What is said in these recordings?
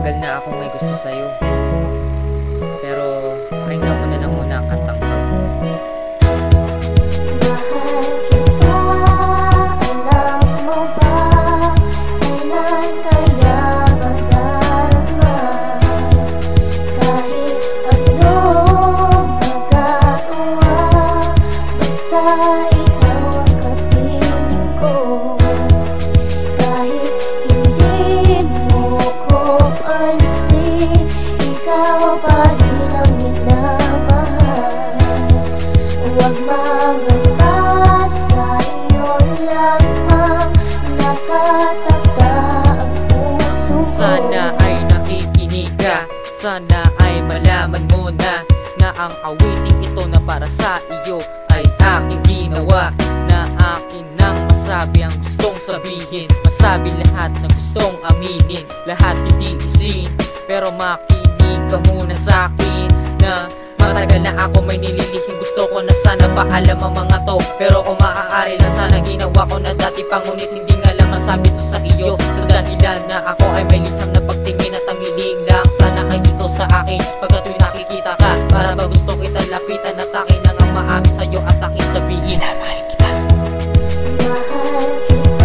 Matagal na akong may gusto sa'yo. Pero pakinggan mo na lang muna ang kantang to. Mahal kita, alam mo ba? Kailan kaya madarama? Kahit anong magagawa, basta ikaw ang kapiling ko. Kahit hindi mo ko pansin, ikaw pa rin ang minamahal. Huwag mangamba, sa'yo lamang nakatakda ang puso ko. Sana ay nakikinig ka, sana ay malaman mo na ang awiting ito na para sa iyo ay aking ginawa. Na akin nang masabi ang gustong sabihin, masabi lahat ng gustong aminin, lahat titiisin. Pero makinig ka muna sa'kin na matagal na ako may nililihing gusto ko na sana paalam ang mga to. Pero kung maaari na sana ginawa ko na dati pa, ngunit hindi nga lang masabi to sa iyo. Sa dahilan na ako ay may liham na pagtingin at ang hiling lang sana ay ito sa akin. Pagkat tuwing nakikita ka, para ba gusto kita lapitan at akin na nga maamin sa'yo at aking sabihin na mahal kita.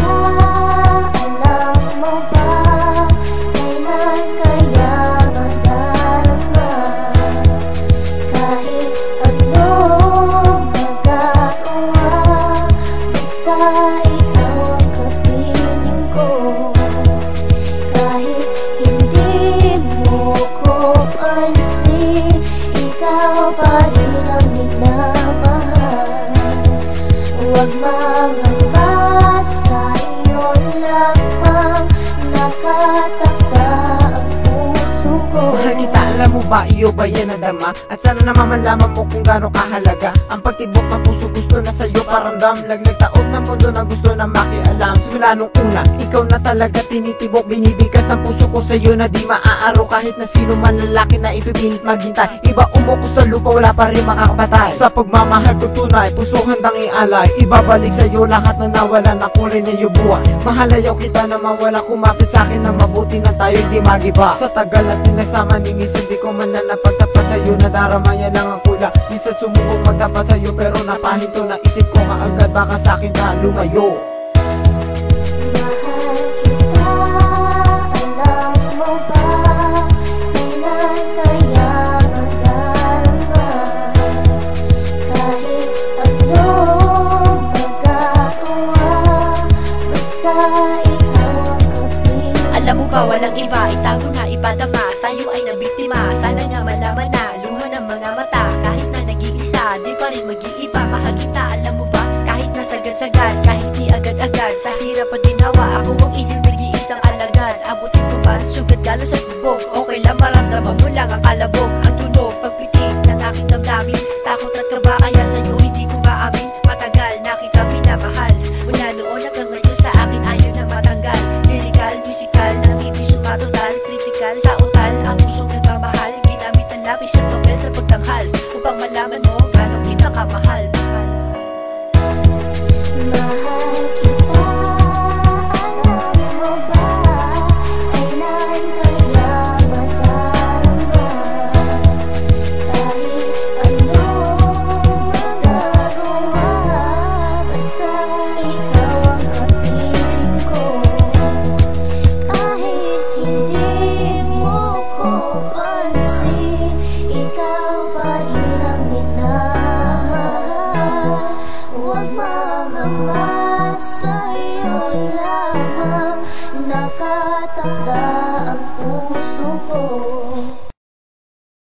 Mahal kita, alam mo ba? Kailan kaya madarama? Kahit anong magagawa, basta ikaw ang kapiling ko. Kahit hindi mo ko pansin, ikaw pa rin ang minamahal. Huwag mangamba, sa'yo lamang nakatakda ang puso ko. Mahal kita, alam mo ba, iyo ba yan nadama? At sana naman malaman mo kung gaano kahalaga ang pagtibok ng puso, gusto na sa'yo paramdam. Laglag taob ng mundo na gusto na makialam. Simula nung una, ikaw na talaga tinitibok, binibigkas ng puso ko sa'yo na di maaaro. Kahit na sino man lalaki na ipipilit maghintay, iba umuko sa lupa, wala pa rin makakapatay. Sa pagmamahal ko tunay, puso handang ialay, ibabalik sa'yo lahat na nawala na kulay na yubuwa. Mahal ayaw kita na mawala, kumapit sa'kin na mabuti na tayo di magiba. Sa tagal natin nagsama ni minsan di ko man na napagtapat sa'yo, nadarama yan lang ang kula. Minsan sumubok magtapat sa'yo pero napahinto na isip ko kaagad, baka sa'kin ka lumayo. Mahal kita, alam mo ba? Kailan kaya madarama? Kahit anong magagawa, basta ikaw ang kapiling. Alam mo ba walang iba, itago na ipadama, sa'yo ay nabiktima. Sana nga malaman na luha ng mga mata. Kahit na nag-iisa, di pa rin mag-iiba. Mahal kita, alam mo ba? Kahit nasagad-sagad, kahit di agad-agad, sa hirap at ginawa, ako ang iyong nag-iisang alagad. Abutin ko ba, sugat gala sa bubog? Okay lang, maramdaman mo lang ang kalabog, ang tunog, pagpitik ng aking damdamin. Takot at kaba, kaya sa'yo hindi ko maamin. Matagal na kita minamahal, mula noon hanggang ngayon sa akin ayaw na matanggal. Lyrical, musical, nang hindi sumatotal, critical, sa utal, ang pusong nagmamahal. Ginamit ang lapis at papel sa pagtanghal, upang malaman mo gano'ng kita kamahal. Mahal kita, alam mo ba? Kailan kaya madarama? Kahit anong magagawa, basta ikaw ang kapiling ko. Kahit hindi mo ko pansin, ikaw pa rin ang minamahal. Huwag mangamba, sa'yo lamang nakatakda